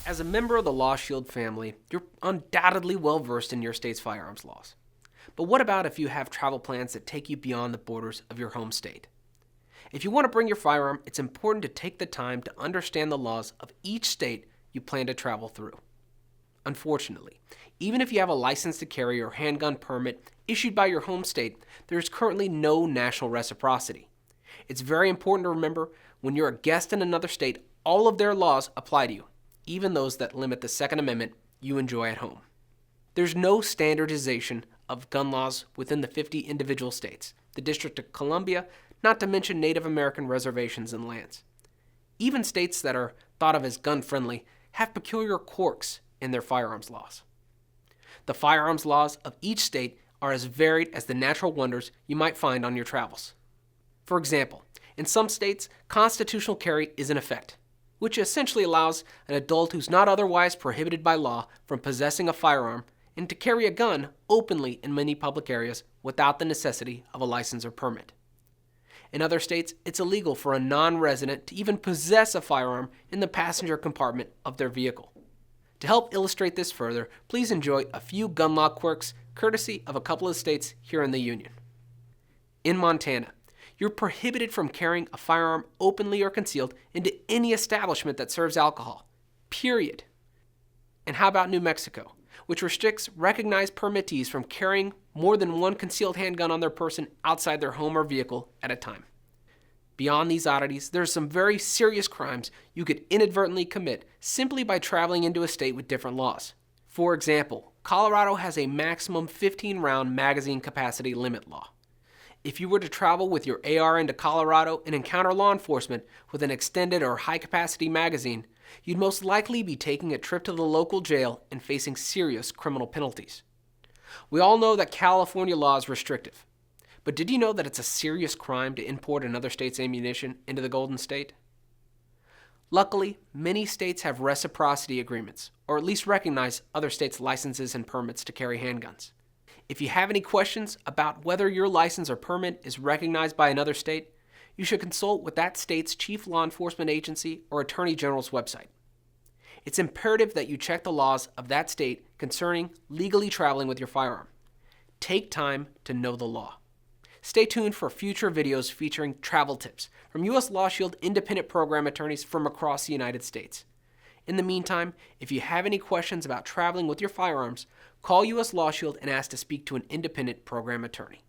As a member of the Law Shield family, you're undoubtedly well versed in your state's firearms laws. But what about if you have travel plans that take you beyond the borders of your home state? If you want to bring your firearm, it's important to take the time to understand the laws of each state you plan to travel through. Unfortunately, even if you have a license to carry or handgun permit issued by your home state, there is currently no national reciprocity. It's very important to remember when you're a guest in another state, all of their laws apply to you, even those that limit the Second Amendment you enjoy at home. There's no standardization of gun laws within the 50 individual states, the District of Columbia, not to mention Native American reservations and lands. Even states that are thought of as gun-friendly have peculiar quirks in their firearms laws. The firearms laws of each state are as varied as the natural wonders you might find on your travels. For example, in some states, constitutional carry is in effect, which essentially allows an adult who's not otherwise prohibited by law from possessing a firearm and to carry a gun openly in many public areas without the necessity of a license or permit. In other states, it's illegal for a non-resident to even possess a firearm in the passenger compartment of their vehicle. To help illustrate this further, please enjoy a few gun law quirks courtesy of a couple of states here in the Union. In Montana, you're prohibited from carrying a firearm openly or concealed into any establishment that serves alcohol, period. And how about New Mexico, which restricts recognized permittees from carrying more than one concealed handgun on their person outside their home or vehicle at a time? Beyond these oddities, there are some very serious crimes you could inadvertently commit simply by traveling into a state with different laws. For example, Colorado has a maximum 15-round magazine capacity limit law. If you were to travel with your AR into Colorado and encounter law enforcement with an extended or high-capacity magazine, you'd most likely be taking a trip to the local jail and facing serious criminal penalties. We all know that California law is restrictive, but did you know that it's a serious crime to import another state's ammunition into the Golden State? Luckily, many states have reciprocity agreements, or at least recognize other states' licenses and permits to carry handguns. If you have any questions about whether your license or permit is recognized by another state, you should consult with that state's chief law enforcement agency or attorney general's website. It's imperative that you check the laws of that state concerning legally traveling with your firearm. Take time to know the law. Stay tuned for future videos featuring travel tips from U.S. Law Shield independent program attorneys from across the United States. In the meantime, if you have any questions about traveling with your firearms, call U.S. Law Shield and ask to speak to an independent program attorney.